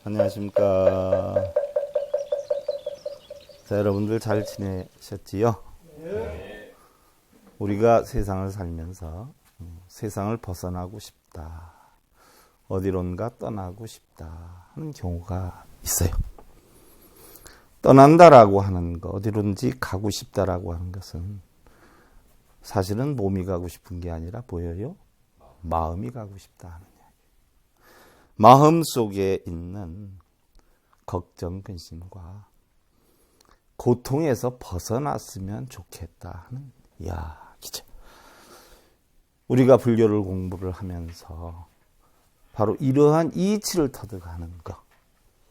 안녕하십니까. 자, 여러분들 잘 지내셨지요? 우리가 세상을 살면서 세상을 벗어나고 싶다, 어디론가 떠나고 싶다 하는 경우가 있어요. 떠난다라고 하는 것, 어디론지 가고 싶다라고 하는 것은 사실은 몸이 가고 싶은 게 아니라 보여요? 마음이 가고 싶다 하는 이야기. 마음 속에 있는 걱정, 근심과 고통에서 벗어났으면 좋겠다 하는 이야기죠. 우리가 불교를 공부를 하면서 바로 이러한 이치를 터득하는 것,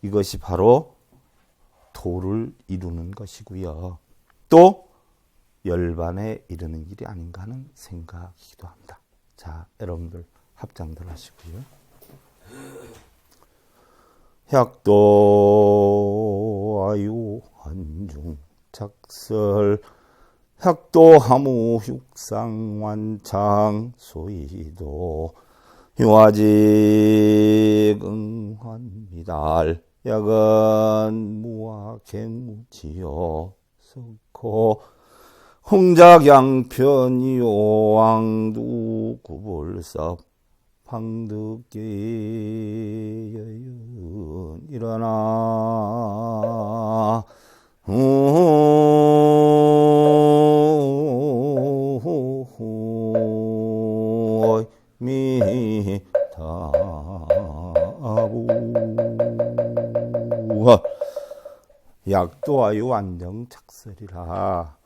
이것이 바로 도를 이루는 것이고요. 또 열반에 이르는 길이 아닌가 하는 생각이기도 합니다. 자, 여러분들 합장들 하시고요. 약도 아유 한중 작설 약도 하무 육상완창 소이도 유아직 응환미달 약은 무화갱무지요 석호 홍작양편이요 왕두 구불섭 방득계 여윤 일어나 미타부 약도하여 완정착설이라.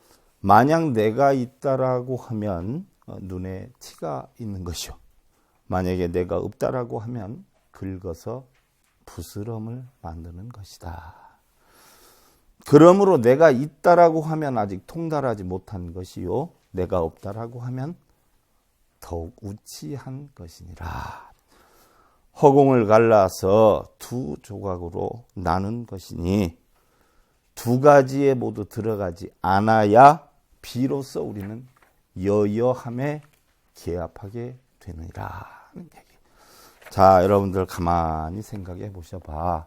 만약 내가 있다라고 하면 눈에 티가 있는 것이요, 만약에 내가 없다라고 하면 긁어서 부스럼을 만드는 것이다. 그러므로 내가 있다라고 하면 아직 통달하지 못한 것이요, 내가 없다라고 하면 더욱 우치한 것이니라. 허공을 갈라서 두 조각으로 나눈 것이니 두 가지에 모두 들어가지 않아야 비로소 우리는 여여함에 개합하게 되느니라 하는 얘기. 자, 여러분들 가만히 생각해 보셔봐.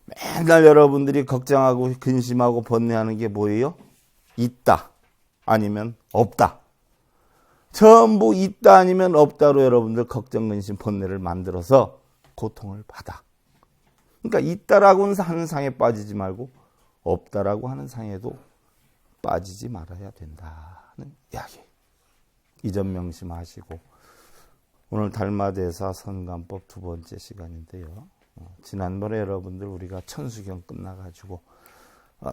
맨날 여러분들이 걱정하고 근심하고 번뇌하는 게 뭐예요? 있다 아니면 없다. 전부 있다 아니면 없다로 여러분들 걱정, 근심, 번뇌를 만들어서 고통을 받아. 그러니까 있다라고 하는 상에 빠지지 말고 없다라고 하는 상에도 빠지지 말아야 된다는 이야기. 이 점 명심하시고, 오늘 달마대사 선감법 두 번째 시간인데요. 지난번에 여러분들 우리가 천수경 끝나가지고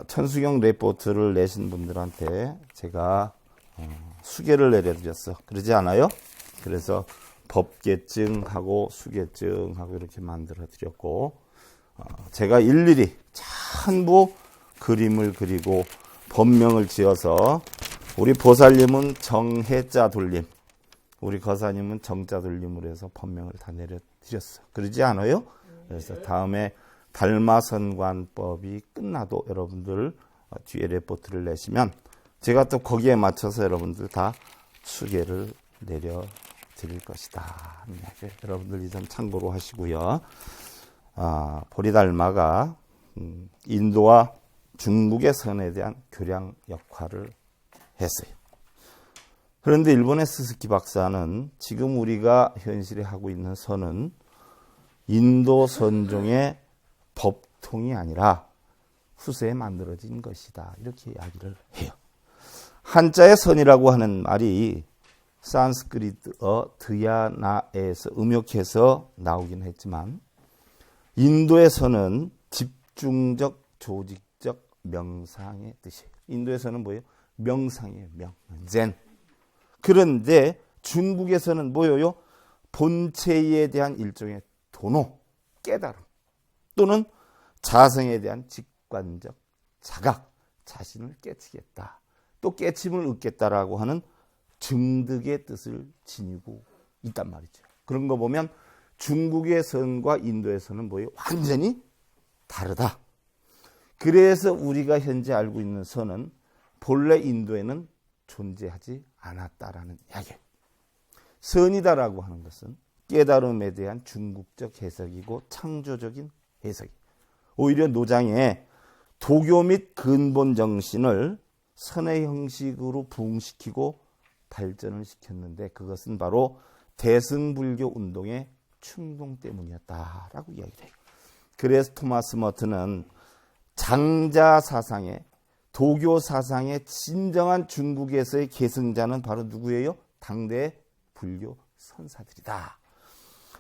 천수경 레포트를 내신 분들한테 제가 수계를 내려드렸어. 그러지 않아요? 그래서 법계증하고 수계증하고 이렇게 만들어 드렸고, 제가 일일이 전부 그림을 그리고 법명을 지어서, 우리 보살님은 정해자 돌림, 우리 거사님은 정자 돌림으로 해서 법명을 다 내려드렸어. 그러지 않아요? 그래서 다음에 달마선관법이 끝나도 여러분들 뒤에 레포트를 내시면 제가 또 거기에 맞춰서 여러분들 다 수계를 내려드릴 것이다. 여러분들 이 점 참고로 하시고요. 보리달마가 인도와 중국의 선에 대한 교량 역할을 했어요. 그런데 일본의 스스키 박사는 지금 우리가 현실에 하고 있는 선은 인도 선종의 법통이 아니라 후세에 만들어진 것이다, 이렇게 이야기를 해요. 한자의 선이라고 하는 말이 산스크리트어 드야나에서 음역해서 나오긴 했지만, 인도의 선은 집중적, 조직적 명상의 뜻이에요. 인도에서는 뭐예요? 명상이에요. 젠. 그런데 중국에서는 뭐예요? 본체에 대한 일종의 도노, 깨달음, 또는 자성에 대한 직관적 자각, 자신을 깨치겠다, 또 깨침을 얻겠다라고 하는 증득의 뜻을 지니고 있단 말이죠. 그런 거 보면 중국의 선과 인도의 선은 뭐예요? 완전히 다르다. 그래서 우리가 현재 알고 있는 선은 본래 인도에는 존재하지 않았다라는 이야기. 선이다라고 하는 것은 깨달음에 대한 중국적 해석이고 창조적인 해석이. 오히려 노장에 도교 및 근본 정신을 선의 형식으로 부흥시키고 발전을 시켰는데 그것은 바로 대승불교 운동의 충동 때문이었다라고 이야기해요. 그래서 토마스 머튼은 장자 사상의 도교 사상의 진정한 중국에서의 계승자는 바로 누구예요? 당대 불교 선사들이다.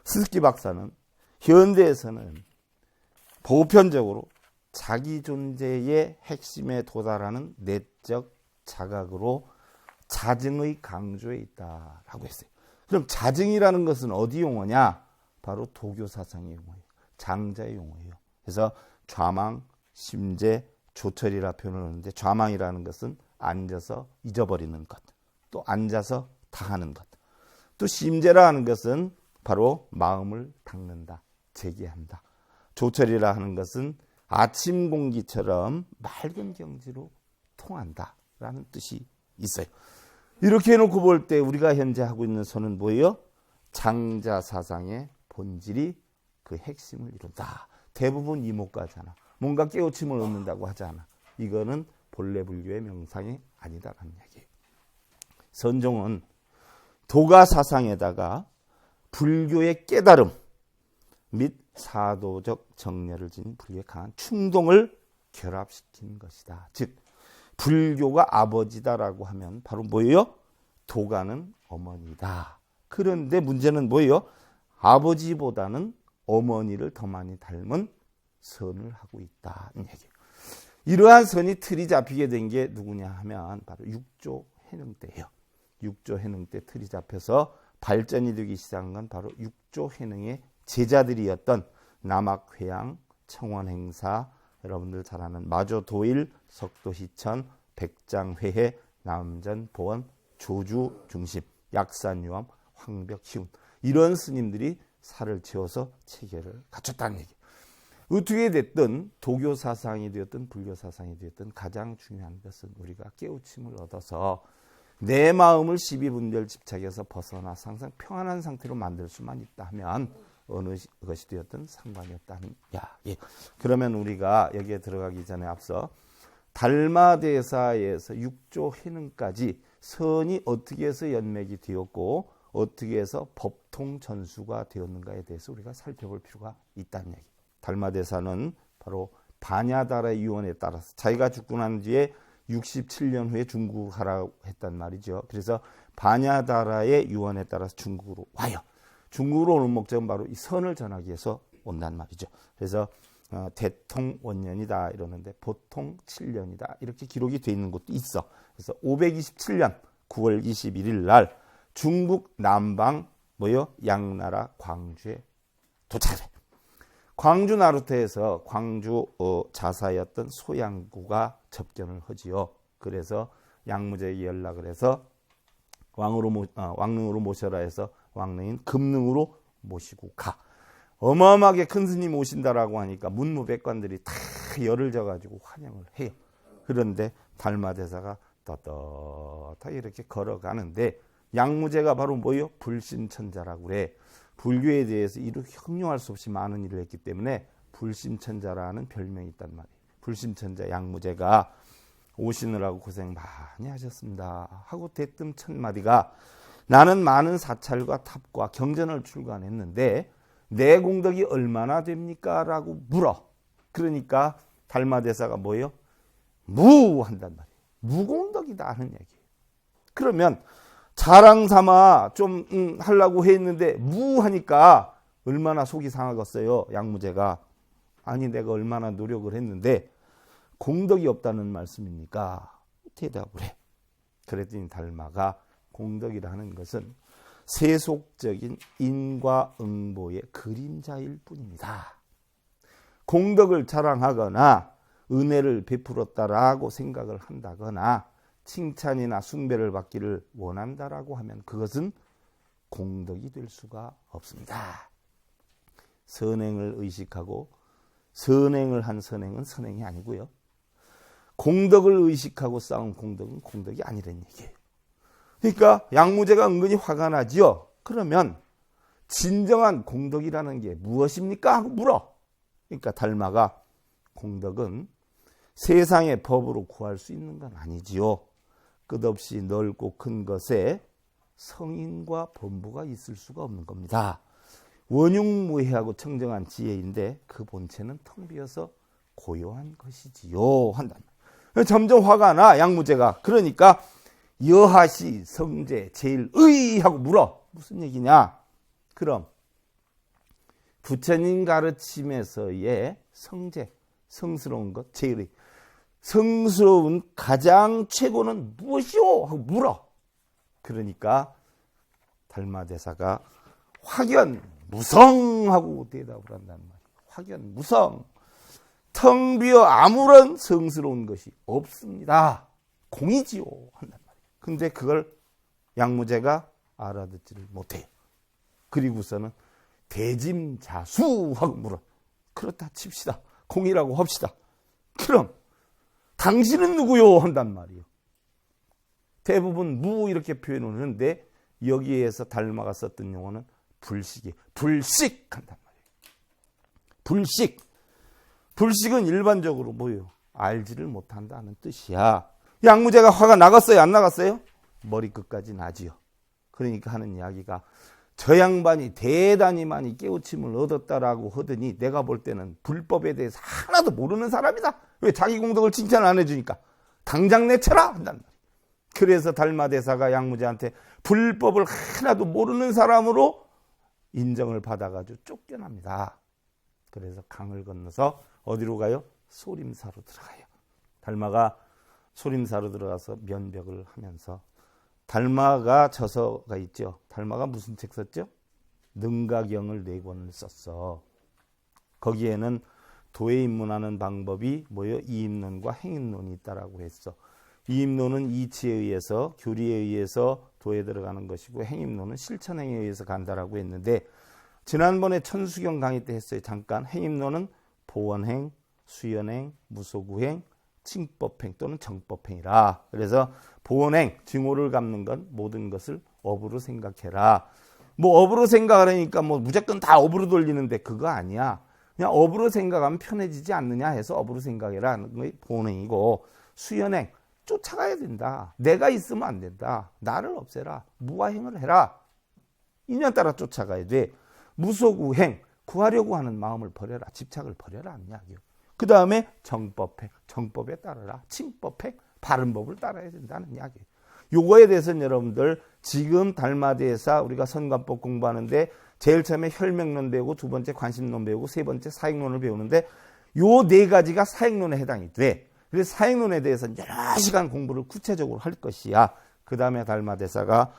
스즈키 박사는 현대에서는 보편적으로 자기 존재의 핵심에 도달하는 내적 자각으로 자증의 강조에 있다라고 했어요. 그럼 자증이라는 것은 어디 용어냐? 바로 도교 사상의 용어예요. 장자의 용어예요. 그래서 좌망, 심재, 조철이라 표현을 하는데 좌망이라는 것은 앉아서 잊어버리는 것, 또 앉아서 다하는 것, 또 심재라 하는 것은 바로 마음을 닦는다, 재기한다. 조철이라 하는 것은 아침 공기처럼 맑은 경지로 통한다라는 뜻이 있어요. 이렇게 해놓고 볼 때 우리가 현재 하고 있는 선은 뭐예요? 장자 사상의 본질이 그 핵심을 이룬다. 대부분 이목가잖아. 뭔가 깨우침을 얻는다고 하잖아. 이거는 본래 불교의 명상이 아니다라는 얘기예요. 선종은 도가 사상에다가 불교의 깨달음 및 사도적 정열을 지닌 불교의 강한 충동을 결합시킨 것이다. 즉 불교가 아버지다라고 하면 바로 뭐예요? 도가는 어머니다. 그런데 문제는 뭐예요? 아버지보다는 어머니를 더 많이 닮은 선을 하고 있다는 얘기예요. 이러한 선이 틀이 잡히게 된 게 누구냐 하면 바로 육조 해능 때예요. 육조 해능 때 틀이 잡혀서 발전이 되기 시작한 건 바로 육조 해능의 제자들이었던 남학회양, 청원행사, 여러분들 잘 아는 마조도일, 석도희천, 백장회해, 남전, 보원, 조주 중심, 약산유암, 황벽희운 이런 스님들이 살을 채워서 체계를 갖췄다는 얘기예요. 어떻게 됐든 도교 사상이 되었든 불교 사상이 되었든 가장 중요한 것은 우리가 깨우침을 얻어서 내 마음을 십이분별 집착에서 벗어나 항상 평안한 상태로 만들 수만 있다 하면 어느 것이 되었든 상관이 없다는 이야기. 그러면 우리가 여기에 들어가기 전에 앞서 달마대사에서 육조 해능까지 선이 어떻게 해서 연맥이 되었고 어떻게 해서 법통 전수가 되었는가에 대해서 우리가 살펴볼 필요가 있다는 얘기. 달마대사는 바로 바냐다라의 유언에 따라서 자기가 죽고 난 뒤에 67년 후에 중국을 가라고 했단 말이죠. 그래서 바냐다라의 유언에 따라서 중국으로 와요. 중국으로 오는 목적은 바로 이 선을 전하기 위해서 온단 말이죠. 그래서 대통 원년이다 이러는데 보통 7년이다 이렇게 기록이 되어 있는 곳도 있어. 그래서 527년 9월 21일 날 중국 남방 양나라 광주에 도착해. 광주 나루터에서 광주 자사였던 소양구가 접견을 하지요. 그래서 양무제에게 연락을 해서 왕릉으로 모셔라 해서 왕릉인 금릉으로 모시고 가. 어마어마하게 큰 스님 오신다라고 하니까 문무백관들이 다 열을 져가지고 환영을 해요. 그런데 달마대사가 떳떳하게 이렇게 걸어가는데 양무제가 바로 불심천자라고 그래. 불교에 대해서 이렇게 형용할 수 없이 많은 일을 했기 때문에 불심천자라는 별명이 있단 말이에요. 불심천자 양무제가 오시느라고 고생 많이 하셨습니다 하고 대뜸 첫 마디가 나는 많은 사찰과 탑과 경전을 출간했는데 내 공덕이 얼마나 됩니까? 라고 물어. 그러니까 달마대사가 무 한단 말이에요. 무공덕이다 하는 얘기예요. 그러면 자랑 삼아 좀 하려고 했는데 무 하니까 얼마나 속이 상하겠어요. 양무제가. 아니 내가 얼마나 노력을 했는데 공덕이 없다는 말씀입니까? 대답을 해. 그랬더니 달마가 공덕이라는 것은 세속적인 인과응보의 그림자일 뿐입니다. 공덕을 자랑하거나 은혜를 베풀었다라고 생각을 한다거나 칭찬이나 숭배를 받기를 원한다라고 하면 그것은 공덕이 될 수가 없습니다. 선행을 의식하고 선행을 한 선행은 선행이 아니고요. 공덕을 의식하고 쌓은 공덕은 공덕이 아니라는 얘기예요. 그러니까 양무제가 은근히 화가 나지요. 그러면 진정한 공덕이라는 게 무엇입니까? 하고 물어. 그러니까 달마가 공덕은 세상의 법으로 구할 수 있는 건 아니지요. 끝없이 넓고 큰 것에 성인과 범부가 있을 수가 없는 겁니다. 원흉무해하고 청정한 지혜인데 그 본체는 텅 비어서 고요한 것이지요. 한다. 점점 화가 나 양무제가. 그러니까 여하시 성제 제일 의하고 물어. 무슨 얘기냐? 그럼 부처님 가르침에서의 성제, 성스러운 것, 제일 의. 성스러운 가장 최고는 무엇이오? 하고 물어. 그러니까 달마대사가 확연 무성하고 대답을 한단 말이에요. 확연 무성. 텅 비어 아무런 성스러운 것이 없습니다. 공이지요. 한단 말이에요. 근데 그걸 양무제가 알아듣지를 못해요. 그리고서는 대짐자수하고 물어. 그렇다 칩시다. 공이라고 합시다. 그럼 당신은 누구요? 한단 말이에요. 대부분 무 이렇게 표현을 하는데 여기에서 달마가 썼던 용어는 불식이. 불식한단 말이에요. 불식. 불식은 일반적으로 뭐예요? 알지를 못한다는 뜻이야. 양무제가 화가 나갔어요? 안 나갔어요? 머리끝까지 나지요. 그러니까 하는 이야기가 저 양반이 대단히 많이 깨우침을 얻었다라고 하더니 내가 볼 때는 불법에 대해서 하나도 모르는 사람이다. 왜? 자기 공덕을 칭찬 안 해주니까. 당장 내쳐라! 한단 말이에요. 그래서 달마대사가 양무제한테 불법을 하나도 모르는 사람으로 인정을 받아가지고 쫓겨납니다. 그래서 강을 건너서 어디로 가요? 소림사로 들어가요. 달마가 소림사로 들어가서 면벽을 하면서 달마가 저서가 있죠. 달마가 무슨 책 썼죠? 능가경을 4권을 썼어. 거기에는 도에 입문하는 방법이 뭐예요? 이입론과 행입론이 있다라고 했어. 이입론은 이치에 의해서 교리에 의해서 도에 들어가는 것이고 행입론은 실천행에 의해서 간다라고 했는데 지난번에 천수경 강의 때 했어요. 잠깐 행입론은 보원행, 수연행, 무소구행, 칭법행 또는 정법행이라. 그래서 보원행, 증오를 갚는 건 모든 것을 업으로 생각해라. 뭐 업으로 생각하려니까 뭐 무조건 다 업으로 돌리는데 그거 아니야. 그냥 업으로 생각하면 편해지지 않느냐 해서 업으로 생각해라 하는 게 보원행이고, 수연행, 쫓아가야 된다. 내가 있으면 안 된다. 나를 없애라. 무아행을 해라. 인연 따라 쫓아가야 돼. 무소구행, 구하려고 하는 마음을 버려라. 집착을 버려라 하는 이야기요. 그 다음에 정법행, 정법에 따르라. 칭법행, 바른 법을 따라야 된다는 이야기예요. 요거에 대해서는 여러분들 지금 달마대사 우리가 선관법 공부하는데 제일 처음에 혈맹론 배우고 두 번째 관심론 배우고 세 번째 사익론을 배우는데 요 4가지가 사익론에 해당이 돼. 그래서 사익론에 대해서는 여러 시간 공부를 구체적으로 할 것이야. 그 다음에 달마대사가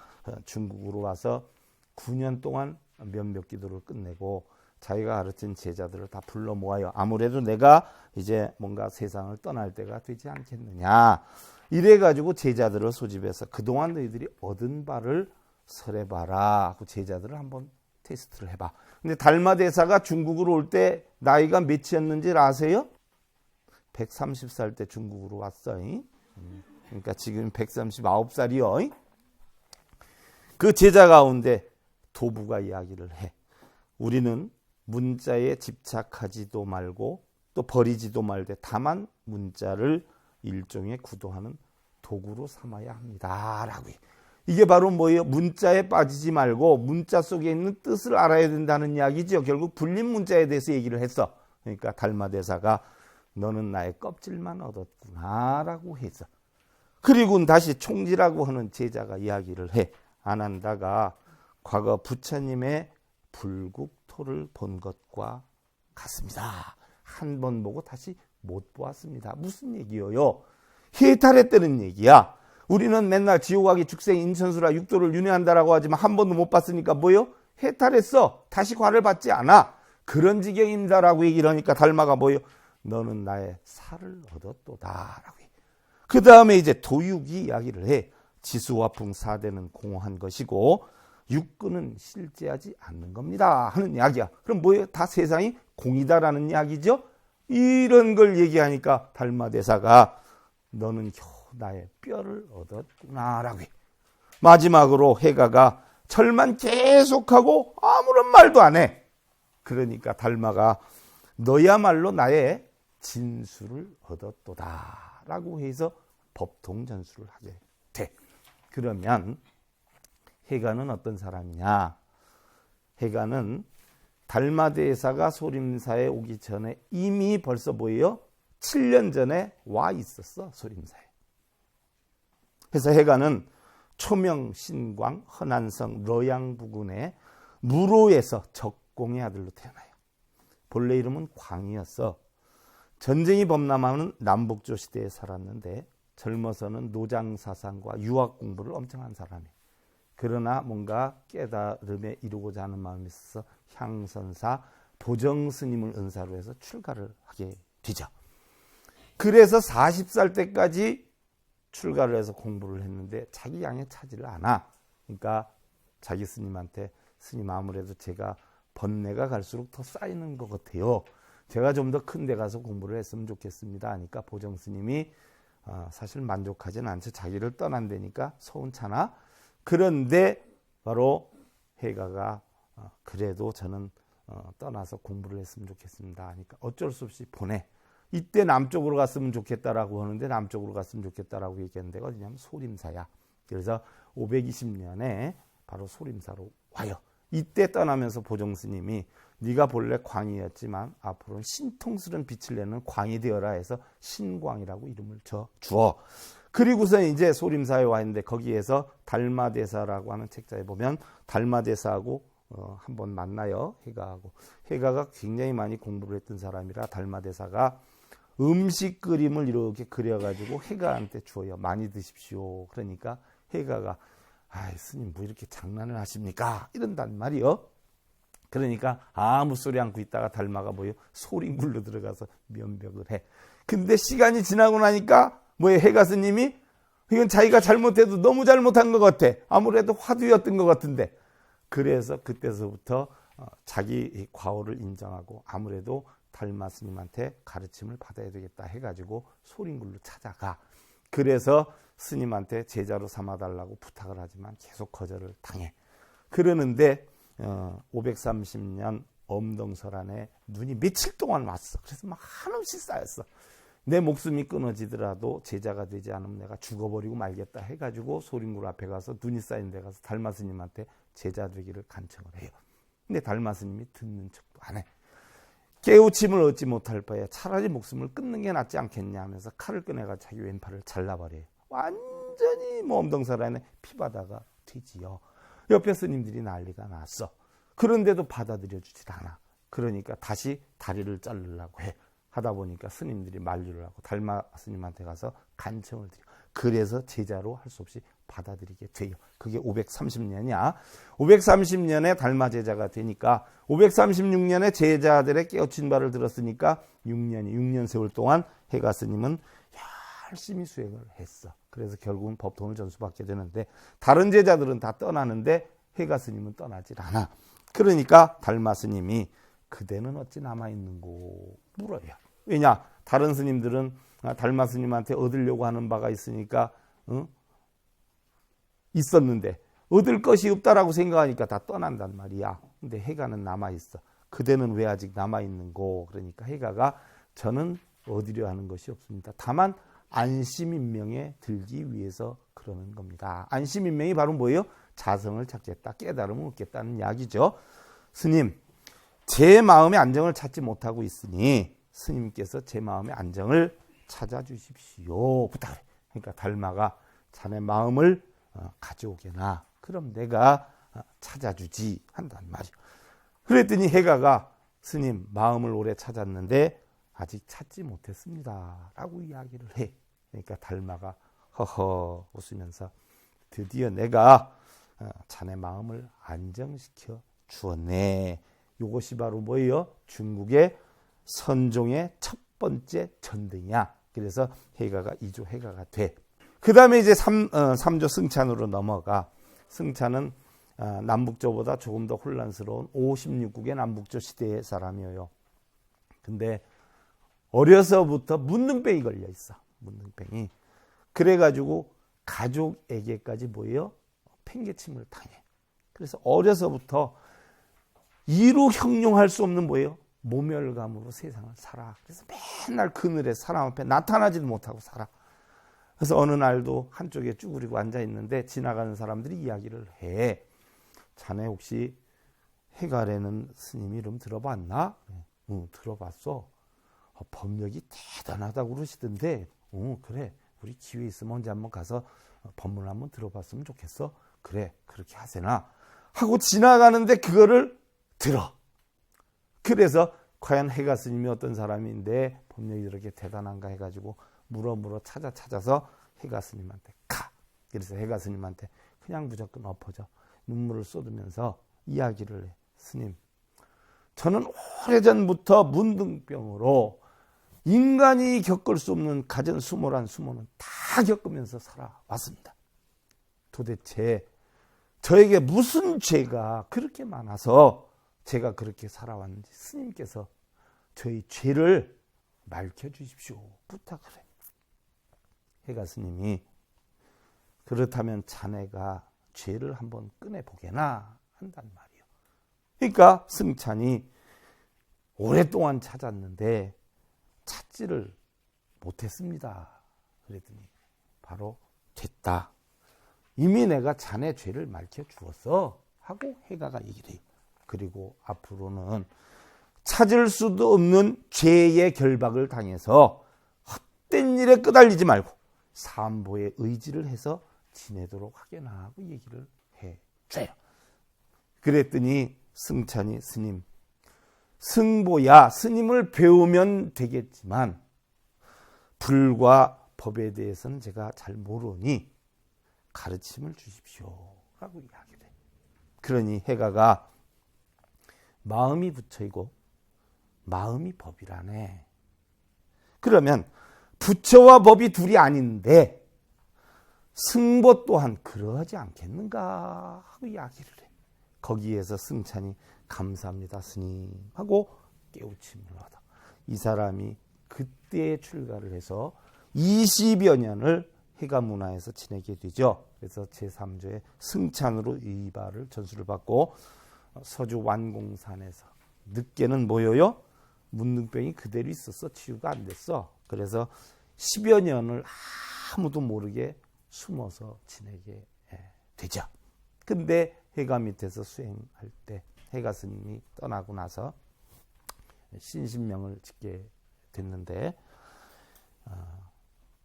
중국으로 와서 9년 동안 몇몇 기도를 끝내고 자기가 가르친 제자들을 다 불러 모아요. 아무래도 내가 이제 뭔가 세상을 떠날 때가 되지 않겠느냐. 이래가지고 제자들을 소집해서 그동안 너희들이 얻은 바를 설해봐라 하고 제자들을 한번 테스트를 해봐. 근데 달마대사가 중국으로 올 때 나이가 몇이었는지 아세요? 130살 때 중국으로 왔어. 그러니까 지금 139살이요. 그 제자 가운데 도부가 이야기를 해. 우리는 문자에 집착하지도 말고 또 버리지도 말되 다만 문자를 일종의 구도하는 도구로 삼아야 합니다. 라고 해. 이게 바로 뭐예요? 문자에 빠지지 말고 문자 속에 있는 뜻을 알아야 된다는 이야기죠. 결국 불린 문자에 대해서 얘기를 했어. 그러니까 달마대사가 너는 나의 껍질만 얻었구나 라고 했어. 그리고 다시 총지라고 하는 제자가 이야기를 해. 아난다가 과거 부처님의 불국토를 본 것과 같습니다. 한 번 보고 다시 못 보았습니다. 무슨 얘기예요? 해탈했다는 얘기야. 우리는 맨날 지옥하기 죽생 인천수라 육도를 윤회한다라고 하지만 한 번도 못 봤으니까 뭐요? 해탈했어. 다시 과를 받지 않아. 그런 지경입니다라고 얘기를 하니까 달마가 뭐요? 너는 나의 살을 얻었도다라고 해. 그 다음에 이제 도육이 이야기를 해. 지수화풍 4대는 공허한 것이고 육근은 실제하지 않는 겁니다 하는 이야기야. 그럼 뭐예요? 다 세상이 공이다라는 이야기죠. 이런 걸 얘기하니까 달마대사가 너는 겨우 나의 뼈를 얻었구나라고 해. 마지막으로 해가가 절만 계속하고 아무런 말도 안 해. 그러니까 달마가 너야말로 나의 진수를 얻었도다 라고 해서 법통 전수를 하게 돼. 그러면 해가는 어떤 사람이냐? 해가는 달마대사가 소림사에 오기 전에 이미 벌써 뭐예요? 7년 전에 와 있었어, 소림사에. 그래서 해가는 초명, 신광, 허난성, 러양 부근의 무로에서 적공의 아들로 태어나요. 본래 이름은 광이었어. 전쟁이 범람하는 남북조 시대에 살았는데 젊어서는 노장사상과 유학 공부를 엄청 한 사람이에요. 그러나 뭔가 깨달음에 이루고자 하는 마음이 있어서 향선사 보정스님을 은사로 해서 출가를 하게 되죠. 그래서 40살 때까지 출가를 해서 공부를 했는데 자기 양에 차지를 않아. 그러니까 자기 스님한테 스님 아무래도 제가 번뇌가 갈수록 더 쌓이는 것 같아요. 제가 좀 더 큰 데 가서 공부를 했으면 좋겠습니다 하니까 보정스님이 사실 만족하진 않죠. 자기를 떠난다니까 서운찮아. 그런데 바로 해가가 그래도 저는 떠나서 공부를 했으면 좋겠습니다 하니까 어쩔 수 없이 보내. 이때 남쪽으로 갔으면 좋겠다라고 하는데 남쪽으로 갔으면 좋겠다라고 얘기하는 데가 어디냐면 소림사야. 그래서 520년에 바로 소림사로 와요. 이때 떠나면서 보정스님이 네가 본래 광이었지만 앞으로는 신통스러운 빛을 내는 광이 되어라 해서 신광이라고 이름을 주어. 그리고서 이제 소림사에 와 있는데 거기에서 달마대사라고 하는 책자에 보면 달마대사하고 한번 만나요. 해가하고. 해가가 굉장히 많이 공부를 했던 사람이라 달마대사가 음식 그림을 이렇게 그려가지고 해가한테 주어요. 많이 드십시오. 그러니까 해가가 아이 스님 뭐 이렇게 장난을 하십니까? 이런단 말이요. 그러니까 아무 소리 않고 있다가 달마가 뭐요? 소림굴로 들어가서 면벽을 해. 근데 시간이 지나고 나니까 뭐예요? 해가 스님이 이건 자기가 잘못해도 너무 잘못한 것 같아. 아무래도 화두였던 것 같은데. 그래서 그때서부터 자기 과오를 인정하고 아무래도 달마 스님한테 가르침을 받아야 되겠다 해가지고 소림굴로 찾아가. 그래서 스님한테 제자로 삼아달라고 부탁을 하지만 계속 거절을 당해. 그러는데 530년 엄동설안에 눈이 며칠 동안 왔어. 그래서 막 한없이 쌓였어. 내 목숨이 끊어지더라도 제자가 되지 않으면 내가 죽어버리고 말겠다 해가지고 소림굴 앞에 가서 눈이 쌓인 데 가서 달마 스님한테 제자 되기를 간청을 해요. 근데 달마 스님이 듣는 척도 안 해. 깨우침을 얻지 못할 바에 차라리 목숨을 끊는 게 낫지 않겠냐 하면서 칼을 꺼내가 자기 왼팔을 잘라버려요. 완전히 엄동설안에 피바다가 되지요. 옆에 스님들이 난리가 났어. 그런데도 받아들여주질 않아. 그러니까 다시 다리를 자르려고 해. 하다 보니까 스님들이 만류를 하고 달마 스님한테 가서 간청을 드려. 그래서 제자로 할 수 없이 받아들이게 돼요. 그게 530년이야. 530년에 달마 제자가 되니까 536년에 제자들의 깨우친 바를 들었으니까 6년 세월 동안 해가 스님은 열심히 수행을 했어. 그래서 결국은 법통을 전수받게 되는데 다른 제자들은 다 떠나는데 해가 스님은 떠나질 않아. 그러니까 달마 스님이 그대는 어찌 남아있는고 물어요. 왜냐? 다른 스님들은 달마 스님한테 얻으려고 하는 바가 있으니까 있었는데 얻을 것이 없다라고 생각하니까 다 떠난단 말이야. 근데 해가는 남아있어. 그대는 왜 아직 남아있는고? 그러니까 해가가 저는 얻으려 하는 것이 없습니다. 다만 안심인명에 들기 위해서 그러는 겁니다. 안심인명이 바로 뭐예요? 자성을 찾겠다, 깨달음을 얻겠다는 이야기죠. 스님, 제 마음의 안정을 찾지 못하고 있으니 스님께서 제 마음의 안정을 찾아주십시오. 부탁해. 그러니까 달마가 자네 마음을 가져오게나 그럼 내가 찾아주지 한단 말이에요. 그랬더니 해가가 스님 마음을 오래 찾았는데 아직 찾지 못했습니다 라고 이야기를 해. 그러니까 달마가 허허 웃으면서 드디어 내가 자네 마음을 안정시켜 주었네. 이것이 바로 뭐예요? 중국의 선종의 첫 번째 전등이야. 그래서 해가가 이조 해가가 돼. 그 다음에 이제 3조 승찬으로 넘어가. 승찬은 남북조보다 조금 더 혼란스러운 56국의 남북조 시대의 사람이에요. 근데 어려서부터 문둥병이 걸려 있어. 문둥병이. 그래가지고 가족에게까지 뭐예요? 팽개침을 당해. 그래서 어려서부터 이루 형용할 수 없는 뭐예요? 모멸감으로 세상을 살아. 그래서 맨날 그늘에 사람 앞에 나타나지도 못하고 살아. 그래서 어느 날도 한쪽에 쭈그리고 앉아 있는데 지나가는 사람들이 이야기를 해. 자네 혹시 해가래는 스님 이름 들어봤나? 응, 들어봤어. 법력이 대단하다고 그러시던데, 그래. 우리 기회 있으면 언제 한번 가서 법문 한번 들어봤으면 좋겠어. 그래, 그렇게 하세나. 하고 지나가는데 그거를 들어. 그래서 과연 해가 스님이 어떤 사람인데 법력이 이렇게 대단한가 해가지고 물어 찾아서 해가 스님한테 가. 그래서 해가 스님한테 그냥 무조건 엎어져 눈물을 쏟으면서 이야기를 해. 스님, 저는 오래전부터 문둥병으로 인간이 겪을 수 없는 가전 수모란 수모는 다 겪으면서 살아왔습니다. 도대체 저에게 무슨 죄가 그렇게 많아서 제가 그렇게 살아왔는지 스님께서 저희 죄를 맑혀주십시오. 부탁을 해. 해가 스님이 그렇다면 자네가 죄를 한번 꺼내보게나 한단 말이에요. 그러니까 승찬이 오랫동안 찾았는데 찾지를 못했습니다. 그랬더니 바로 됐다. 이미 내가 자네 죄를 밝혀주었어 하고 해가가 얘기를 해요. 그리고 앞으로는 찾을 수도 없는 죄의 결박을 당해서 헛된 일에 끄달리지 말고 삼보에 의지를 해서 지내도록 하게나 하고 얘기를 해줘요. 그랬더니 승찬이 스님, 승보야 스님을 배우면 되겠지만 불과 법에 대해서는 제가 잘 모르니 가르침을 주십시오 라고 이야기를 해요. 그러니 해가가 마음이 부처이고 마음이 법이라네. 그러면 부처와 법이 둘이 아닌데 승보 또한 그러하지 않겠는가 하고 이야기를 해. 거기에서 승찬이 감사합니다 스님 하고 깨우침을 얻어. 이 사람이 그때 출가를 해서 20여 년을 해가 문화에서 지내게 되죠. 그래서 제3조의 승찬으로 이발을 전수를 받고 서주 완공산에서 늦게는 뭐예요? 문둥병이 그대로 있었어. 치유가 안 됐어. 그래서 10여 년을 아무도 모르게 숨어서 지내게 되죠. 근데 해가 밑에서 수행할 때 해가 스님이 떠나고 나서 신신명을 짓게 됐는데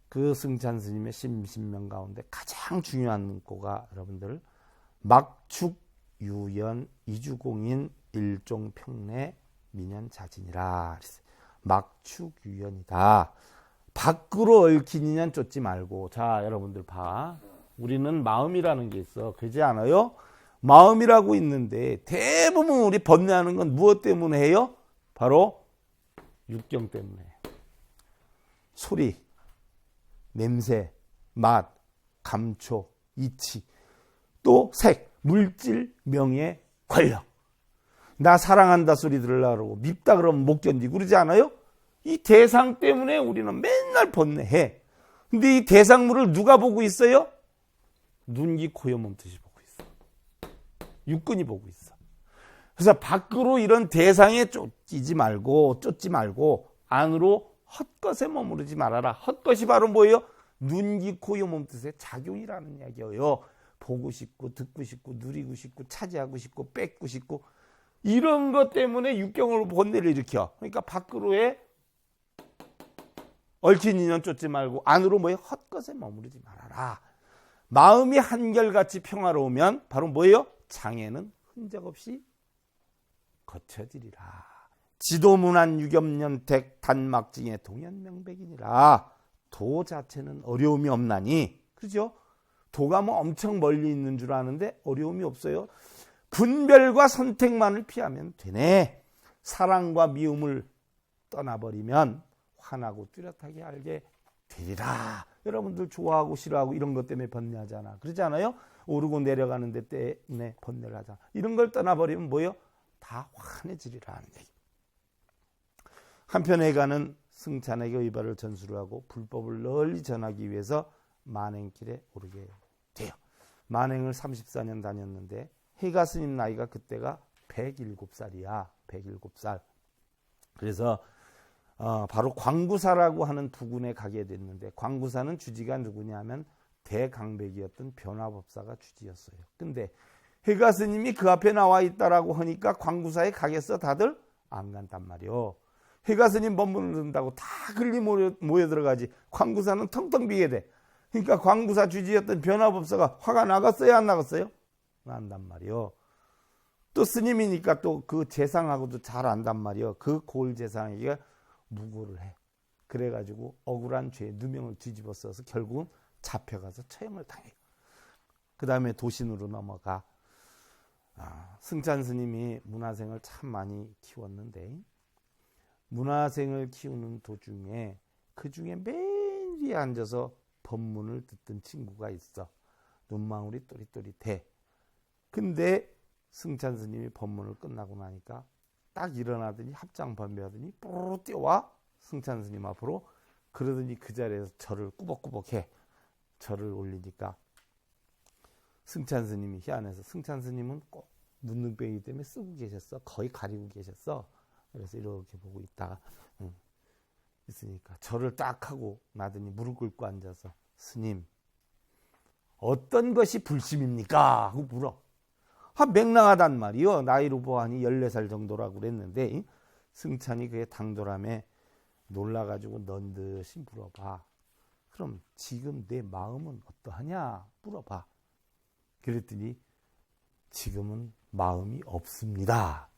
그 승찬 스님의 신신명 가운데 가장 중요한 문구가 여러분들 막축유연 이주공인 일종평내 민연자진이라. 막축유연이다. 밖으로 얽힌 인연 쫓지 말고. 자, 여러분들 봐. 우리는 마음이라는 게 있어. 그러지 않아요? 마음이라고 있는데 대부분 우리 번뇌하는 건 무엇 때문에 해요? 바로 육경 때문에. 소리, 냄새, 맛, 감촉, 이치, 또 색, 물질, 명예, 권력. 나 사랑한다 소리 들으려고 그러고 밉다 그러면 못 견디고 그러지 않아요? 이 대상 때문에 우리는 맨날 번뇌해. 근데 이 대상물을 누가 보고 있어요? 눈, 귀, 코, 여, 몸뜻이 보고 있어. 육근이 보고 있어. 그래서 밖으로 이런 대상에 쫓지 말고 안으로 헛것에 머무르지 말아라. 헛것이 바로 뭐예요? 눈, 귀, 코, 여, 몸뜻의 작용이라는 이야기예요. 보고 싶고 듣고 싶고 누리고 싶고 차지하고 싶고 뺏고 싶고 이런 것 때문에 육경으로 번뇌를 일으켜. 그러니까 밖으로의 얽힌 인연 쫓지 말고 안으로 뭐예요? 헛것에 머무르지 말아라. 마음이 한결같이 평화로우면 바로 뭐예요? 장애는 흔적 없이 거쳐지리라. 지도문안 유겸연택 단막징의 동현명백이니라. 도 자체는 어려움이 없나니. 그죠? 도가 뭐 엄청 멀리 있는 줄 아는데 어려움이 없어요. 분별과 선택만을 피하면 되네. 사랑과 미움을 떠나버리면 환하고 뚜렷하게 알게 되리라. 여러분들 좋아하고 싫어하고 이런 것 때문에 번뇌하잖아. 그러지 않아요? 오르고 내려가는 데 때문에 번뇌를 하잖아. 이런 걸 떠나버리면 뭐예요? 다 환해지리라는 얘기. 한편 해가는 승찬에게 의발을 전수를 하고 불법을 널리 전하기 위해서 만행길에 오르게 돼요. 만행을 34년 다녔는데 해가 스님 나이가 그때가 107살이야. 107살. 그래서 바로 광구사라고 하는 부군에 가게 됐는데, 광구사는 주지가 누구냐면 대강백이었던 변화법사가 주지였어요. 근데 해가 스님이 그 앞에 나와 있다라고 하니까 광구사에 가겠어? 다들 안 간단 말이요. 해가 스님 법문을 듣는다고 다 글리 모여 들어가지. 광구사는 텅텅 비게 돼. 그러니까 광구사 주지였던 변화법사가 화가 나갔어요? 안 나갔어요? 난단 말이요. 또 스님이니까 또 그 재상하고도 잘 안단 말이요. 그 고을 재상에게 무고를 해. 그래가지고 억울한 죄 누명을 뒤집어 써서 결국은 잡혀가서 처형을 당해요. 그 다음에 도신으로 넘어가. 승찬 스님이 문화생을 참 많이 키웠는데, 문화생을 키우는 도중에 그 중에 맨 위에 앉아서 법문을 듣던 친구가 있어. 눈망울이 또릿또릿해. 근데 승찬 스님이 법문을 끝나고 나니까 딱 일어나더니 합장 번배하더니 뽀로로 뛰어와 승찬 스님 앞으로. 그러더니 그 자리에서 절을 꾸벅꾸벅해. 절을 올리니까 승찬 스님이 희한해서, 승찬 스님은 꼭 눈눈병이기 때문에 쓰고 계셨어. 거의 가리고 계셨어. 그래서 이렇게 보고 있다가 있으니까 절을 딱 하고 나더니 무릎 꿇고 앉아서, 스님 어떤 것이 불심입니까? 하고 물어. 맹랑하단 말이요. 나이로 보아하니 14살 정도라고 그랬는데, 승찬이 그의 당돌함에 놀라가지고 넌듯이 물어봐. 그럼 지금 내 마음은 어떠하냐? 물어봐. 그랬더니 지금은 마음이 없습니다.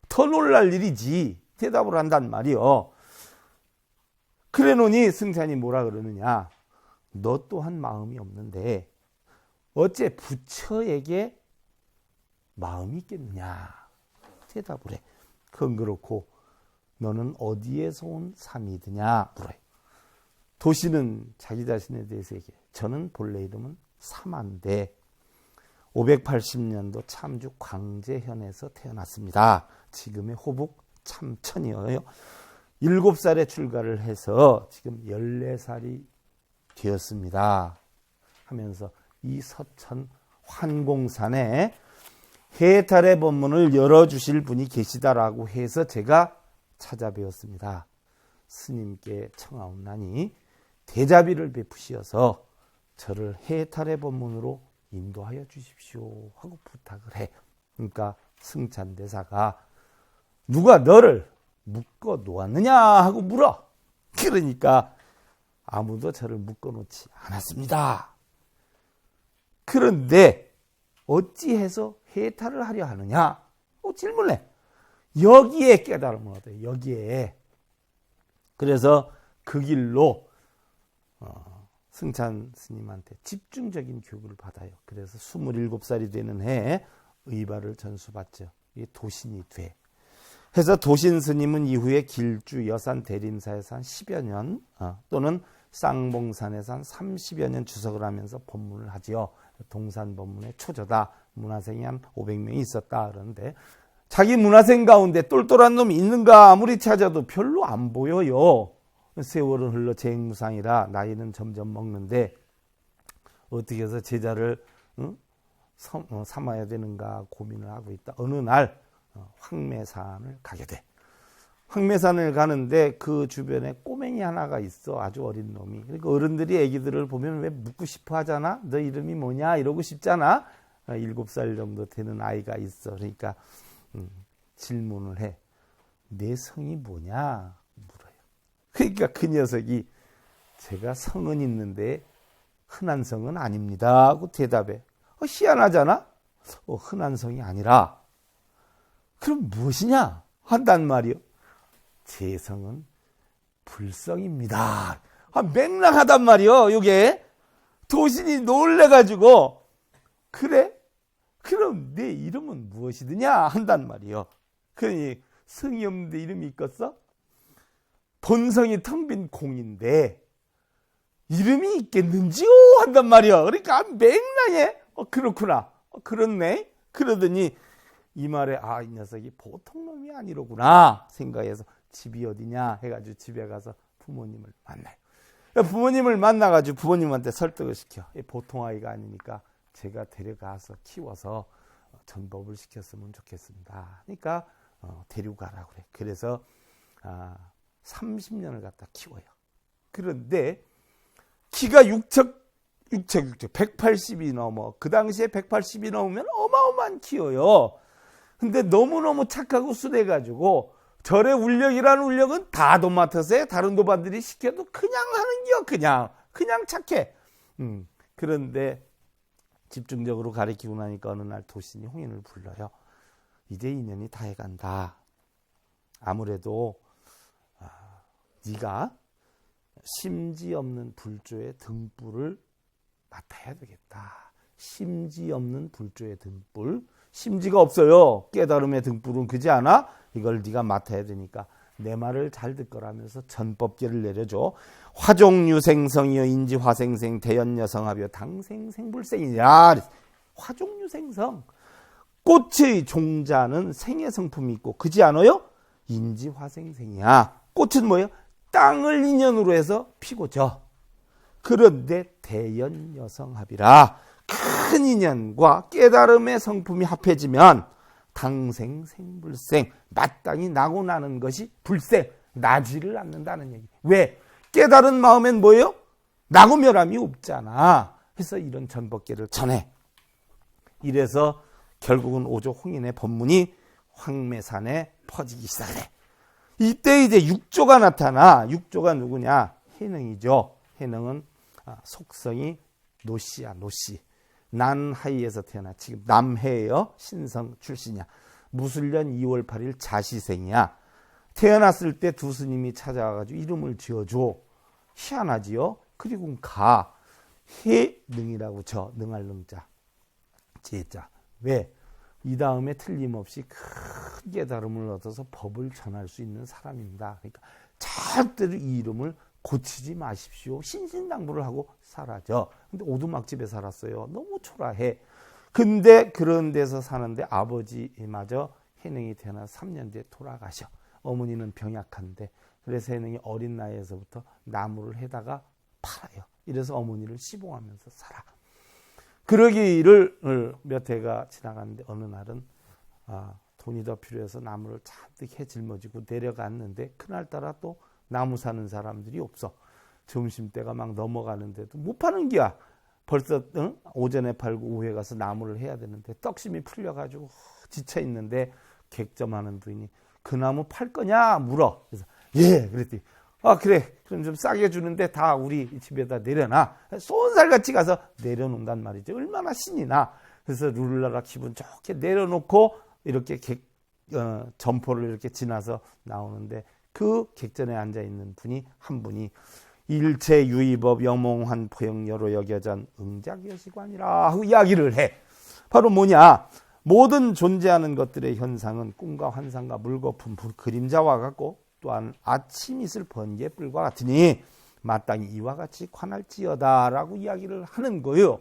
더 놀랄 일이지. 대답을 한단 말이요. 그래놓으니 승찬이 뭐라 그러느냐? 너 또한 마음이 없는데 어째 부처에게 마음이 있겠느냐? 대답을 해. 그건 그렇고 너는 어디에서 온 삼이드냐? 물어요. 도시는 자기 자신에 대해서 얘기해. 저는 본래 이름은 사마인데 580년도 참주 광제현에서 태어났습니다. 지금의 호북 참천이에요. 7살에 출가를 해서 지금 14살이 되었습니다. 하면서 이 서천 환공산에 해탈의 법문을 열어주실 분이 계시다라고 해서 제가 찾아뵈었습니다. 스님께 청하옵나니 대자비를 베푸시어서 저를 해탈의 법문으로 인도하여 주십시오 하고 부탁을 해. 그러니까 승찬대사가 누가 너를 묶어 놓았느냐 하고 물어. 그러니까 아무도 저를 묶어 놓지 않았습니다. 그런데 어찌해서 해탈을 하려 하느냐? 질문해. 여기에 깨달음을 얻어요. 여기에. 그래서 그 길로 승찬 스님한테 집중적인 교육을 받아요. 그래서 27살이 되는 해에 의발을 전수받죠. 이게 도신이 돼. 해서 도신 스님은 이후에 길주, 여산, 대림사에서 한 10여 년 또는 쌍봉산에서 한 30여 년 주석을 하면서 법문을 하지요. 동산 법문의 초조다. 문화생이 한 500명이 있었다. 그러는데 자기 문화생 가운데 똘똘한 놈이 있는가 아무리 찾아도 별로 안 보여요. 세월은 흘러 재행무상이라 나이는 점점 먹는데 어떻게 해서 제자를 삼아야 되는가 고민을 하고 있다. 어느 날 황매산을 가게 돼. 황매산을 가는데 그 주변에 꼬맹이 하나가 있어. 아주 어린 놈이. 그러니까 어른들이 애기들을 보면 왜 묻고 싶어 하잖아. 너 이름이 뭐냐 이러고 싶잖아. 7살 정도 되는 아이가 있어. 그러니까 질문을 해. 내 성이 뭐냐 물어요. 그러니까 그 녀석이 제가 성은 있는데 흔한 성은 아닙니다 하고 대답해. 희한하잖아. 흔한 성이 아니라 그럼 무엇이냐 한단 말이요. 제 성은 불성입니다. 맹랑하단 말이요. 이게 도신이 놀래가지고 그래? 그럼 내 이름은 무엇이드냐 한단 말이요. 그러니 성이 없는데 이름이 있겠어? 본성이 텅 빈 공인데 이름이 있겠는지요 한단 말이요. 그러니까 맹랑해. 그렇구나. 그렇네. 그러더니 이 말에 이 녀석이 보통 놈이 아니로구나 생각해서 집이 어디냐 해가지고 집에 가서 부모님을 만나요. 부모님을 만나가지고 부모님한테 설득을 시켜. 보통 아이가 아니니까 제가 데려가서 키워서 전법을 시켰으면 좋겠습니다. 그러니까 데리고 가라고 그래. 그래서 30년을 갖다 키워요. 그런데 키가 180이 넘어. 그 당시에 180이 넘으면 어마어마한 키워요. 근데 너무너무 착하고 순해가지고 절의 울력이라는 울력은 다 도맡아서 다른 도반들이 시켜도 그냥 하는겨. 그냥 착해. 그런데 집중적으로 가르치고 나니까 어느 날 도신이 홍인을 불러요. 이제 인연이 다 해간다. 아무래도 네가 심지 없는 불조의 등불을 맡아야 되겠다. 심지 없는 불조의 등불. 심지가 없어요. 깨달음의 등불은 그지 않아? 이걸 네가 맡아야 되니까 내 말을 잘 듣거라면서 전법계를 내려줘. 화종유생성이여 인지화생생 대연여성합이여 당생생불생이야. 화종유생성. 꽃의 종자는 생의 성품이 있고 그지 않아요? 인지화생생이야. 꽃은 뭐예요? 땅을 인연으로 해서 피고 져. 그런데 대연여성합이라 큰 인연과 깨달음의 성품이 합해지면 당생생불생, 마땅히 나고 나는 것이 불생, 나지를 않는다는 얘기. 왜? 깨달은 마음엔 뭐예요? 나고 멸함이 없잖아. 그래서 이런 전법계를 전해. 이래서 결국은 오조 홍인의 법문이 황매산에 퍼지기 시작해. 이때 이제 육조가 나타나. 육조가 누구냐? 해능이죠. 해능은 속성이 노씨야, 노씨. 난하이에서 태어나. 지금 남해예요. 신성 출신이야. 무술년 2월 8일 자시생이야. 태어났을 때 두 스님이 찾아와가지고 이름을 지어줘. 희한하지요. 그리고 가. 해능이라고 저 능할 능자. 제자. 왜? 이 다음에 틀림없이 큰 깨달음을 얻어서 법을 전할 수 있는 사람입니다. 그러니까 절대로 이 이름을 고치지 마십시오. 신신당부를 하고 살아죠. 근데 오두막집에 살았어요. 너무 초라해. 근데 그런 데서 사는데 아버지마저 해능이 태어나 3년 뒤에 돌아가셔. 어머니는 병약한데 그래서 해능이 어린 나이에서부터 나무를 해다가 팔아요. 이래서 어머니를 시봉하면서 살아. 그러기를 몇 해가 지나갔는데 어느 날은 돈이 더 필요해서 나무를 잔뜩 해 짊어지고 내려갔는데 그날따라 또 나무 사는 사람들이 없어. 점심때가 막 넘어가는데도 못 파는 기야. 벌써 오전에 팔고 오후에 가서 나무를 해야 되는데 떡심이 풀려가지고 지쳐 있는데 객점하는 부인이 그 나무 팔 거냐 물어. 그래서 예 그랬더니 그래 그럼 좀 싸게 주는데 다 우리 집에다 내려놔. 쏜살같이 가서 내려놓는단 말이죠. 얼마나 신이 나. 그래서 룰라라 기분 좋게 내려놓고 이렇게 점포를 이렇게 지나서 나오는데 그 객전에 앉아있는 분이 한 분이 일체 유의법 영몽한 포영여로 여겨전 응작여시관이라 하고 이야기를 해. 바로 뭐냐? 모든 존재하는 것들의 현상은 꿈과 환상과 물거품, 그림자와 같고 또한 아침 이슬 번개불과 같으니 마땅히 이와 같이 관할지어다라고 이야기를 하는 거예요.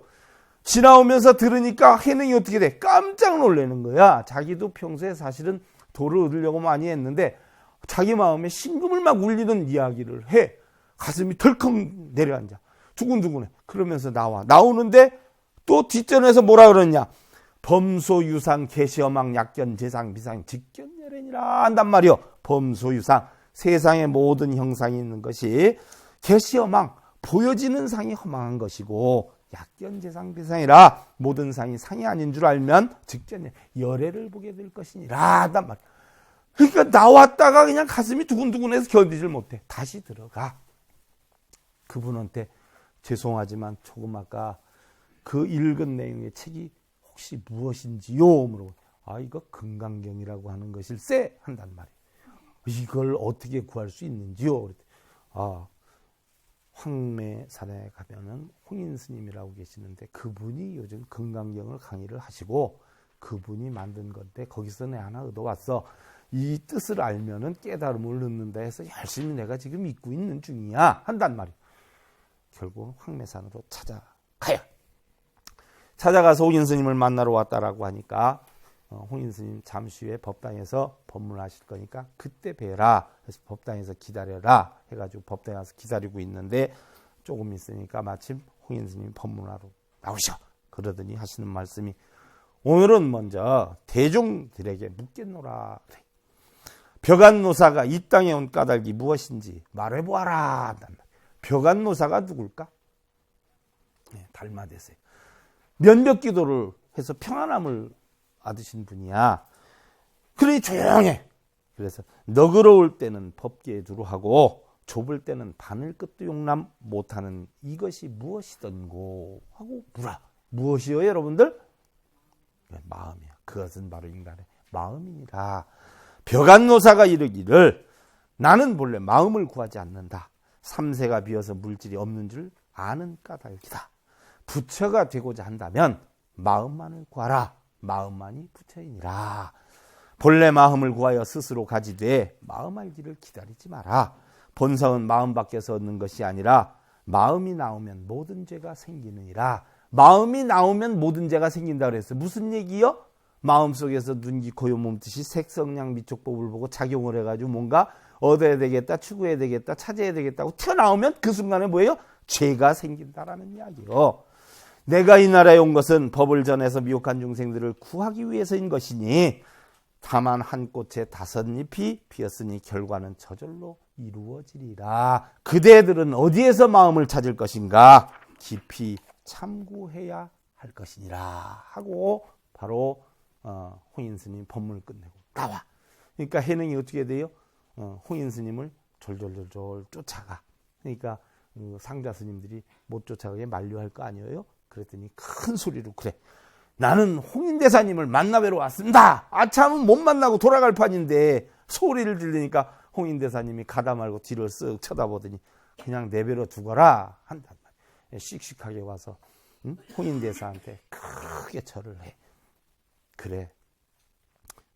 지나오면서 들으니까 해능이 어떻게 돼? 깜짝 놀라는 거야. 자기도 평소에 사실은 도를 얻으려고 많이 했는데 자기 마음에 심금을 막 울리는 이야기를 해. 가슴이 덜컹 내려앉아. 두근두근해. 그러면서 나오는데 또 뒷전에서 뭐라 그러냐? 범소유상 계시어망 약견 재상 비상 직견열애니라 한단 말이요. 범소유상 세상의 모든 형상이 있는 것이 계시어망 보여지는 상이 허망한 것이고 약견 재상 비상이라 모든 상이 상이 아닌 줄 알면 직견 열애를 보게 될 것이니라 한단 말이요. 그러니까 나왔다가 그냥 가슴이 두근두근해서 견디질 못해. 다시 들어가. 그분한테 죄송하지만 조금 아까 그 읽은 내용의 책이 혹시 무엇인지요? 물어보고 이거 금강경이라고 하는 것일세 한단 말이에요. 이걸 어떻게 구할 수 있는지요? 황매산에 가면은 홍인 스님이라고 계시는데 그분이 요즘 금강경을 강의를 하시고 그분이 만든 건데 거기서 내 하나 얻어왔어. 이 뜻을 알면은 깨달음을 얻는다 해서 열심히 내가 지금 믿고 있는 중이야 한단 말이에요. 결국 황매산으로 찾아가요. 찾아가서 홍인 스님을 만나러 왔다라고 하니까 홍인 스님 잠시 후에 법당에서 법문하실 거니까 그때 뵈라. 그래서 법당에서 기다려라 해가지고 법당에 와서 기다리고 있는데 조금 있으니까 마침 홍인 스님이 법문하러 나오셔. 그러더니 하시는 말씀이 오늘은 먼저 대중들에게 묻겠노라. 벽안노사가 이 땅에 온 까닭이 무엇인지 말해보아라. 벽안노사가 누굴까? 네, 달마대세. 면벽 기도를 해서 평안함을 얻으신 분이야. 그러니 조용해. 그래서 너그러울 때는 법계에 두루하고 좁을 때는 바늘 끝도 용납 못하는 이것이 무엇이던고 하고 물어. 무엇이요 여러분들? 마음이야. 그것은 바로 인간의 마음이니라. 벽안노사가 이르기를 나는 본래 마음을 구하지 않는다. 삼세가 비어서 물질이 없는 줄 아는 까닭이다. 부처가 되고자 한다면 마음만을 구하라. 마음만이 부처이니라. 본래 마음을 구하여 스스로 가지되 마음 알기를 기다리지 마라. 본성은 마음 밖에서 얻는 것이 아니라 마음이 나오면 모든 죄가 생기느니라. 마음이 나오면 모든 죄가 생긴다 그랬어요. 무슨 얘기요? 마음속에서 눈기 고요 몸뜻이 색성량 미촉법을 보고 작용을 해가지고 뭔가 얻어야 되겠다, 추구해야 되겠다, 찾아야 되겠다고 튀어나오면 그 순간에 뭐예요? 죄가 생긴다라는 이야기요. 내가 이 나라에 온 것은 법을 전해서 미혹한 중생들을 구하기 위해서인 것이니 다만 한 꽃에 5잎이 피었으니 결과는 저절로 이루어지리라. 그대들은 어디에서 마음을 찾을 것인가? 깊이 참고해야 할 것이니라 하고 바로 홍인스님 법문을 끝내고 나와. 그러니까 해능이 어떻게 돼요? 홍인스님을 졸졸졸졸 쫓아가. 그러니까 상자 스님들이 못 쫓아가게 만류할 거 아니에요? 그랬더니 큰 소리로 그래. 나는 홍인대사님을 만나뵈러 왔습니다. 아참은 못 만나고 돌아갈 판인데 소리를 들으니까 홍인대사님이 가다 말고 뒤를 쓱 쳐다보더니 그냥 내버려 두거라 한단 말이야. 씩씩하게 와서 홍인대사한테 크게 절을 해. 그래.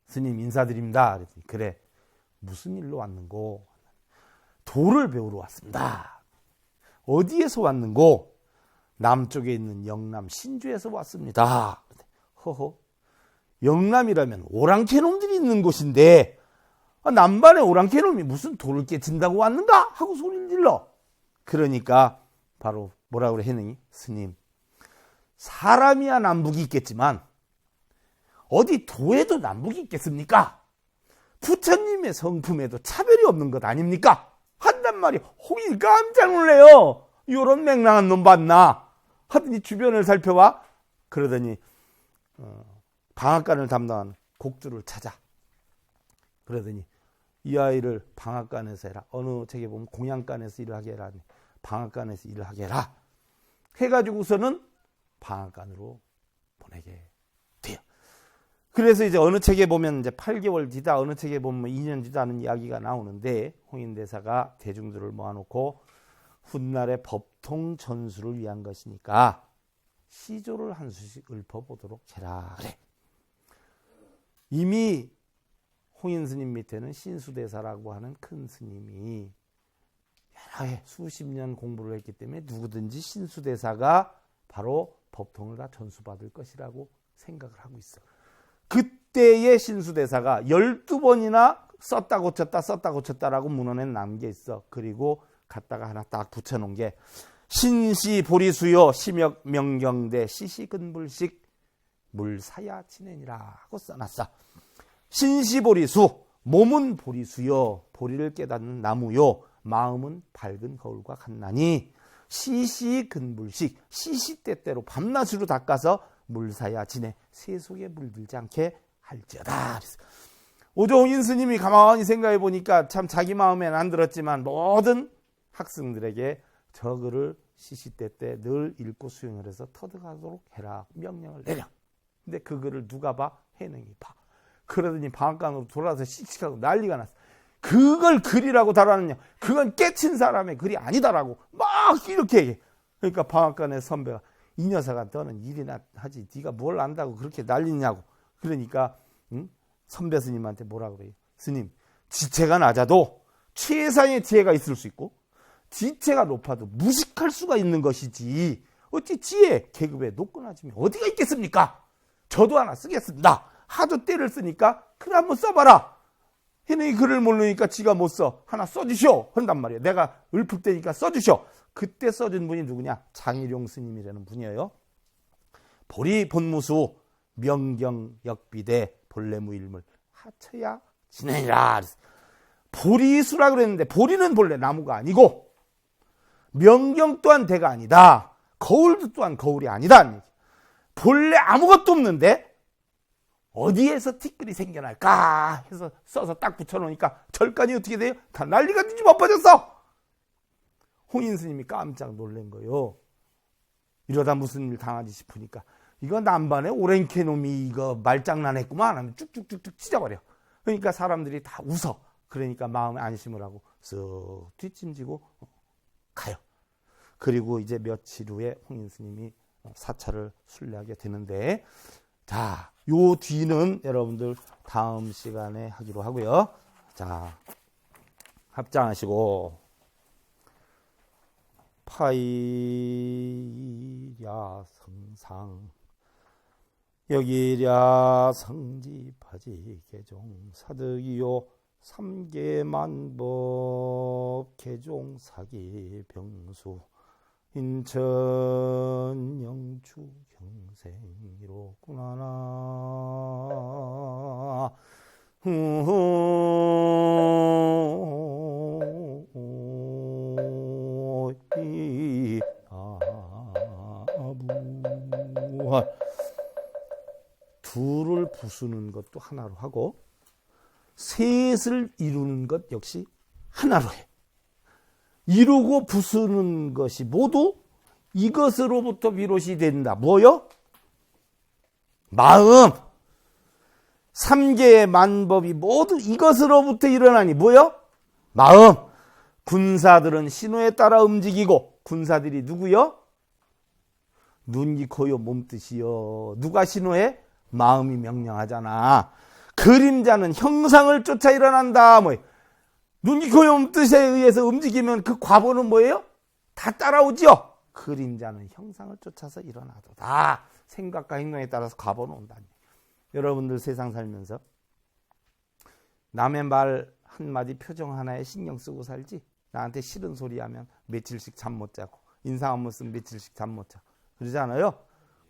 스님 인사드립니다. 그랬더니 그래. 무슨 일로 왔는고? 도를 배우러 왔습니다. 어디에서 왔는고? 남쪽에 있는 영남 신주에서 왔습니다. 허허. 영남이라면 오랑캐놈들이 있는 곳인데 남반에 오랑캐놈이 무슨 돌을 깨친다고 왔는가? 하고 소리를 질러. 그러니까 바로 뭐라 그래 해능이? 스님, 사람이야 남북이 있겠지만 어디 도에도 남북이 있겠습니까? 부처님의 성품에도 차별이 없는 것 아닙니까? 한단 말이 홍이 깜짝 놀래요. 요런 맹랑한 놈 봤나? 하더니 주변을 살펴봐. 그러더니 방앗간을 담당한 곡주를 찾아. 그러더니 이 아이를 방앗간에서 해라. 어느 책에 보면 공양간에서 일을 하게 해라. 방앗간에서 일을 하게 해라. 해가지고서는 방앗간으로 보내게 돼요. 그래서 이제 어느 책에 보면 이제 8개월 뒤다, 어느 책에 보면 2년 뒤다는 이야기가 나오는데 홍인대사가 대중들을 모아놓고 훗날의 법통 전수를 위한 것이니까 시조를 한 수씩 읊어보도록 해라 그래. 이미 홍인스님 밑에는 신수대사라고 하는 큰 스님이 여러 해 수십 년 공부를 했기 때문에 누구든지 신수대사가 바로 법통을 다 전수받을 것이라고 생각을 하고 있어. 그때의 신수대사가 12번이나 썼다 고쳤다 썼다 고쳤다라고 문헌에 남겨 있어. 그리고 갖다가 하나 딱 붙여놓은 게 신시보리수요 심역 명경대 시시근불식 물사야 지내니라 하고 써놨어. 신시보리수, 몸은 보리수요, 보리를 깨닫는 나무요, 마음은 밝은 거울과 같나니 시시근불식, 시시때때로 밤낮으로 닦아서 물사야 지내 세속에 물들지 않게 할지어다. 오종인 스님이 가만히 생각해 보니까 참 자기 마음에는 안 들었지만 모든 학생들에게 저 글을 시시때때 늘 읽고 수행을 해서 터득하도록 해라 명령을 내려. 근데 그 글을 누가 봐? 해능이 봐. 그러더니 방앗간으로 돌아서 씩씩하고 난리가 났어. 그걸 글이라고 다루느냐? 그건 깨친 사람의 글이 아니다라고 막 이렇게 얘기해. 그러니까 방앗간의 선배가 이 녀석아 너는 일이나 하지 네가 뭘 안다고 그렇게 난리냐고. 그러니까 선배 스님한테 뭐라 그래요? 스님, 지체가 낮아도 최상의 지혜가 있을 수 있고 지체가 높아도 무식할 수가 있는 것이지 어찌 지혜 계급에 높거나지면 어디가 있겠습니까? 저도 하나 쓰겠습니다. 하도 때를 쓰니까 글 한번 써봐라. 해능이 글을 모르니까 지가 못 써. 하나 써주시오. 한단 말이에요. 내가 읊을 때니까 써주시오. 그때 써준 분이 누구냐? 장일용 스님이라는 분이에요. 보리 본무수 명경 역비대 본래무일물 하쳐야 지내니라. 보리수라 그랬는데 보리는 본래 나무가 아니고 명경 또한 대가 아니다. 거울도 또한 거울이 아니다. 본래 아무것도 없는데 어디에서 티끌이 생겨날까 해서 써서 딱 붙여놓으니까 절간이 어떻게 돼요? 다 난리가 뒤집어 빠졌어. 홍인 스님이 깜짝 놀란 거요. 이러다 무슨 일 당하지 싶으니까 이거 남반에 오랭캐 놈이 이거 말장난했구만 하면 쭉쭉쭉쭉 찢어버려. 그러니까 사람들이 다 웃어. 그러니까 마음에 안심을 하고 쓱 뒷짐지고 가요. 그리고 이제 며칠 후에 홍인 스님이 사찰을 순례하게 되는데, 자, 요 뒤는 여러분들 다음 시간에 하기로 하고요. 자, 합장하시고 파이야 성상 여기랴 성지파지 개종 사득이요 삼계만법 개종 사기 병수 인천 영주 경생이로구나. 둘을 부수는 것도 하나로 하고 셋을 이루는 것 역시 하나로 해. 이루고 부수는 것이 모두 이것으로부터 비롯이 된다. 뭐요? 마음. 3개의 만법이 모두 이것으로부터 일어나니 뭐요? 마음. 군사들은 신호에 따라 움직이고, 군사들이 누구요? 눈, 귀, 코, 요 몸뜻이요. 누가 신호해? 마음이 명령하잖아. 그림자는 형상을 쫓아 일어난다. 뭐예요? 눈, 귀, 코, 요 몸뜻에 의해서 움직이면 그 과보는 뭐예요? 다 따라오죠. 그림자는 형상을 쫓아서 일어나도다. 생각과 행동에 따라서 과보는 온다니. 여러분들 세상 살면서 남의 말 한마디 표정 하나에 신경 쓰고 살지? 나한테 싫은 소리 하면 며칠씩 잠 못 자고, 인상 한번 쓰면 며칠씩 잠 못 자고 그러지 않아요?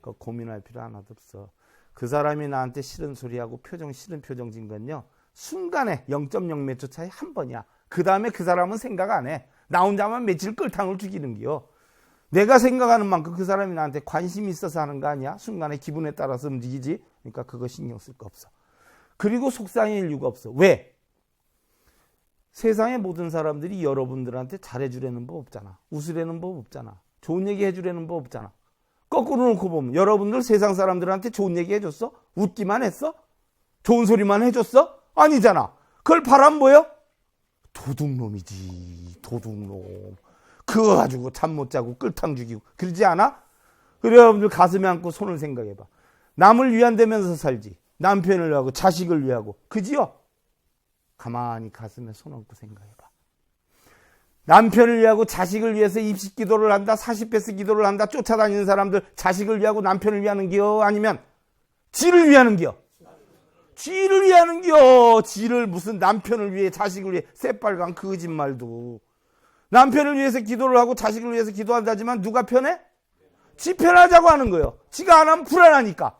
그거 고민할 필요 하나도 없어. 그 사람이 나한테 싫은 소리하고 싫은 표정 진 건요, 순간에 0.0 몇 초 차이 한 번이야. 그 다음에 그 사람은 생각 안 해. 나 혼자만 며칠 끌탕을 죽이는 기요. 내가 생각하는 만큼 그 사람이 나한테 관심이 있어서 하는 거 아니야? 순간에 기분에 따라서 움직이지. 그러니까 그거 신경 쓸 거 없어. 그리고 속상해질 이유가 없어. 왜? 세상의 모든 사람들이 여러분들한테 잘해주려는 법 없잖아. 웃으려는 법 없잖아. 좋은 얘기 해주려는 법 없잖아. 거꾸로 놓고 보면 여러분들 세상 사람들한테 좋은 얘기 해줬어? 웃기만 했어? 좋은 소리만 해줬어? 아니잖아. 그걸 바라면 뭐예요? 도둑놈이지. 도둑놈. 그거 가지고 잠 못 자고 끌탕 죽이고 그러지 않아? 그래, 여러분들 가슴에 안고 손을 생각해봐. 남을 위안되면서 살지. 남편을 위하고 자식을 위하고. 그지요? 가만히 가슴에 손 얹고 생각해봐. 남편을 위하고 자식을 위해서 입식 기도를 한다, 40배스 기도를 한다, 쫓아다니는 사람들 자식을 위하고 남편을 위하는 기요? 아니면 지를 위하는 기요? 지를 위하는 기요. 지를 무슨 남편을 위해 자식을 위해 새빨간 거짓말도. 남편을 위해서 기도를 하고 자식을 위해서 기도한다지만 누가 편해? 지 편하자고 하는 거예요. 지가 안 하면 불안하니까.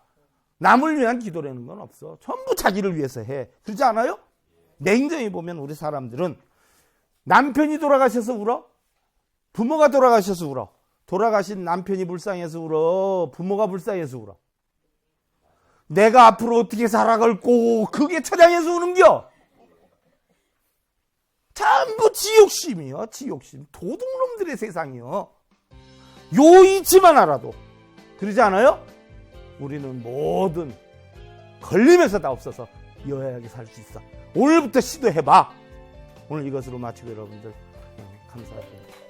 남을 위한 기도라는 건 없어. 전부 자기를 위해서 해. 그렇지 않아요? 냉정히 보면 우리 사람들은 남편이 돌아가셔서 울어? 부모가 돌아가셔서 울어? 돌아가신 남편이 불쌍해서 울어? 부모가 불쌍해서 울어? 내가 앞으로 어떻게 살아갈고 그게 처장해서 우는겨? 전부 지욕심이요. 지욕심. 도둑놈들의 세상이요. 요 이치만 알아도. 그러지 않아요? 우리는 모든 걸림에서 다 없어서 여야하게 살 수 있어. 오늘부터 시도해봐. 오늘 이것으로 마치고 여러분들 감사합니다.